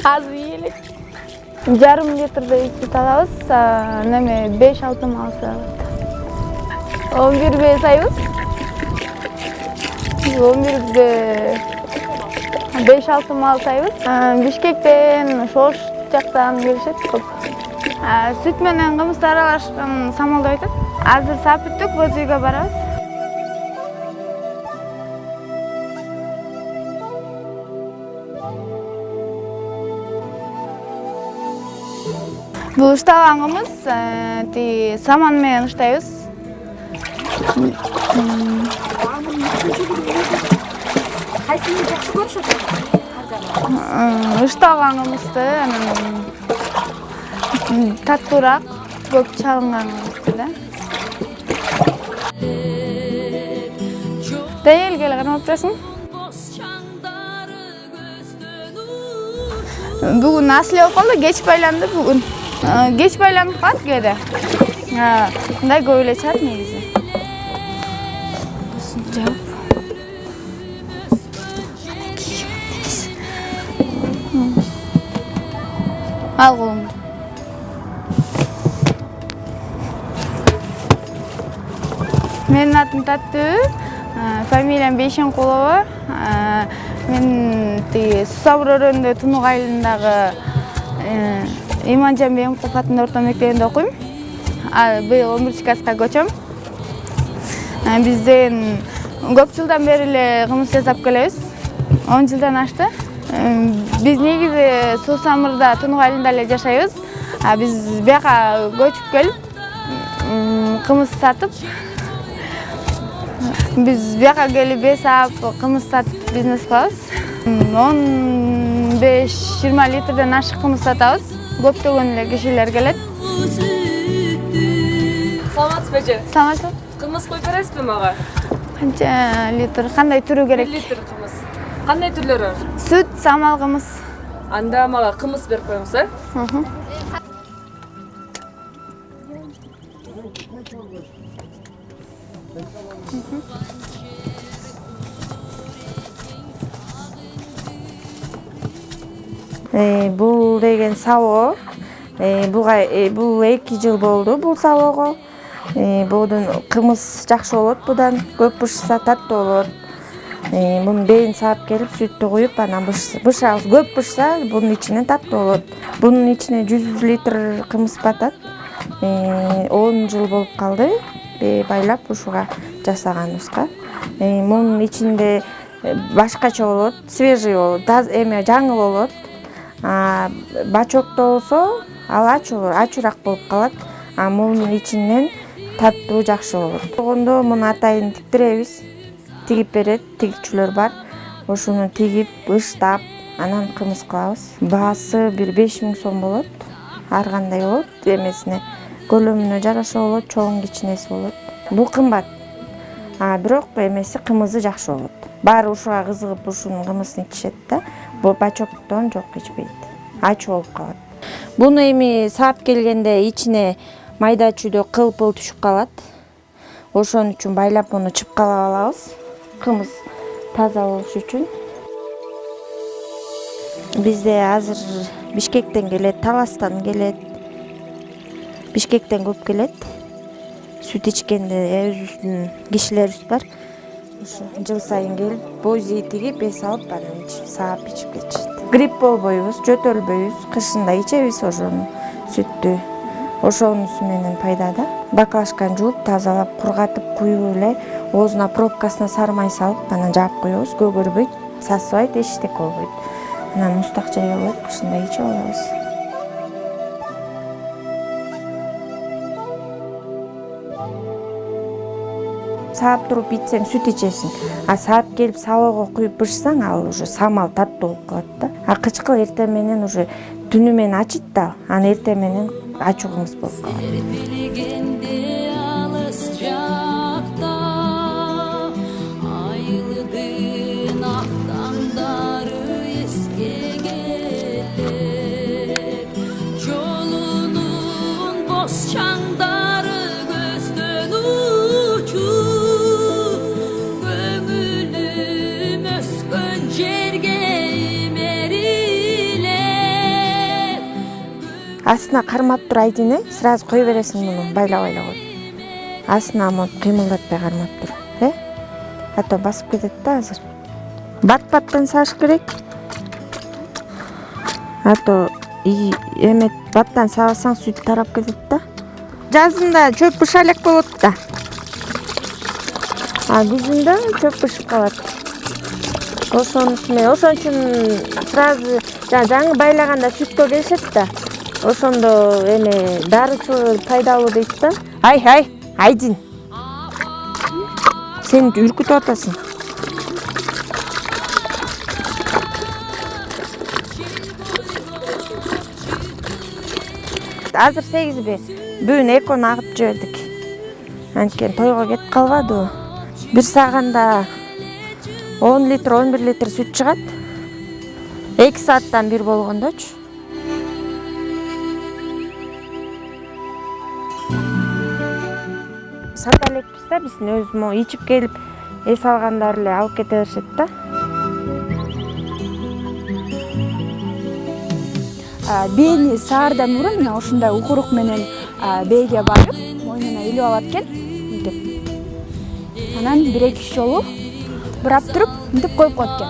Azı yiyelek. Yarım litrede süt alabız. Neme 5-6 mal sağlat. 11 be sayımız. 11'de 5-6 mal sayımız. Bişkekten, Şoş жақtan келишет көп. Süt менен кымызды аралашкан самал деп айтат. Азыр саап бүттүк, өз үйгө барабыз. Бул ушталган кымыз саман менен уштайбыз. Кайсыны жакшы көрүшөт? Ушталган кымызды таттуураак, көп чалынган кымызды да. Дәйел келе карап турасың? Бүгүн асли болуп калды, кеч байланды бүгүн. Кеч байланып калат кээде. Мындай көп эле чыгат негизи. Жап. Al kolumda. Menin adım Tatlı, familiyam Beyşenkulova. Men Susabur өрөөнүндө Тунук айылындагы Иманжан Беймкулов атындагы орто мектебинде окуйм. Быйыл 11 класска көчөм. Бизден көп жылдан бери эле кымыз жасап келебиз. 10 жылдан ашты. Биз негизи Сусамырда Тунук айылында эле жашайбыз. Биз бияка көчүп келип, кымыз сатып, биз бияка келип саап кымыз сатып бизнес кылабыз. 15-20 литрден ашык кымыз сатабыз. Көптөгөн эле кишилер келет. Саламатсызбы эже? Саламатсызбы? Кымыз коюп бересизби мага? Канча литр, кандай түрү керек? 1 литр кымыз. Кандай түрлөрү? Süt, самал кымыз. Анда мага кымыз берип коюңуз, э? Бул деген сабоо. Бул 2 жыл болду бул сабоого. Будун кымыз жакшы болот, будан көп бышса таттуу болот. Мунун бээни саап келип, сүттү куюп, анан бышабыз көп бышса, бунун ичинен таттуу болот. Бунун ичине 100 литр кымыз батат. 10 жыл болуп калды. Байлап ушуга жасаганыбызга. Мунун ичинде башкача болот, свежий болот, жаңы болот. Бачокто болсо, ал ачуураак болуп калат. Мунун ичинен таттуу жакшы болот. Болгондо муну атайын тиктиребиз. Тигип берет, тигичүлөр бар. Ошону тигип, ыштап, анан кымыз кылабыз. Баасы бир 5000 сом болот. Ар кандай болот, эмесине көлөмүнө жараша болот, чоң кичинеси болот. Бул кымбат. Бирок эмеси кымызы жакшы болот. Баары ушуга кызыгып ушунун кымызын ичишет да. Бул бачоктон жок ичпейт. Ачуу болуп калат. Буну эми саап келгенде ичине майда чүйдө кыл-пыл түшүп калат. Ошон үчүн байлап муну чыпкалап алабыз. Кымыз таза болуш үчүн. Бизде азыр Бишкектен келет, Таластан келет. Бишкектен көп келет. Сүт ичкенде өзүбүздүн кишилерибиз бар. Ошо жыл сайын келип, боз тигип, эс алып, анан саап ичип кетишет. Грипп болбойбуз, жөтөлбөйбүз, кышында ичебиз ошону сүттү. Ошонусу менен пайда да. Баклажканы жууп, тазалап, кургатып, куюп эле оозуна пробкасына сары май салып, анан жаап коебуз. Көгөрбөйт, сасыбайт, эчтек болбойт. Анан мустак жай болот, кышында ичип алабыз. Саап туруп ичсең сүт ичесиң. Саап келип сабоого куюп бышсаң, ал уже самал таттуу болуп калат да. Кычкыл эртең менен уже түнү менен ачыт да, анан эртең менен ачуу кымыз болуп калат. Gönlüm öskön cergeyim erile астына кармап тур айдин, сразу кой бересиң муну байлай коюп. Астына монтип кыймылдатпай кармап тур, а то басып кетет да азыр. Бат-баттан саш керек. А то эмет баттан сабасаң сүт тарап кетет да. Жазында чөп быша элек болот да. Күзүндө чөп бышып калат. Ошон үчүн сразу жаңы байлаганда сүткө келишет да. Ошондо эме дарычыл пайдалуу дейт да. Айдин. Сен үркүтүп атасың. Азыр 8 бүгүн экону агып жибердик. Анткени тойго кетип калбадыбы. Бир саганда 10 литр, 11 литр сүт чыгат. 2 сааттан бир болгондочу. Сата элекпиз да, биздин өзү ичип келип, эс алгандар эле алып кете беришет да. Бээни саардан мурун мына ушундай укурук менен бээге барып, мойнуна илип алат экен. Мынтип. Анан 1-2 жолу бурап туруп, мынтип коюп коет экен.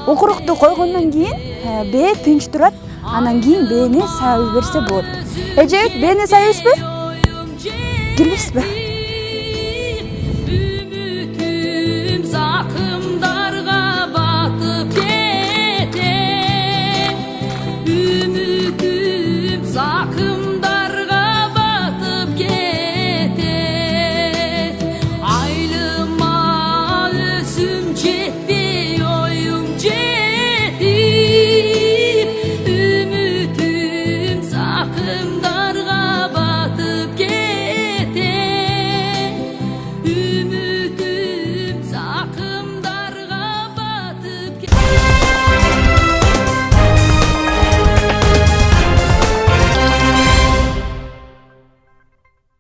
Укурукту койгондон кийин бээ тынч турат, анан кийин бээни саабы берсе болот. Эже, бээни саабызбы? Келесизби? Sakın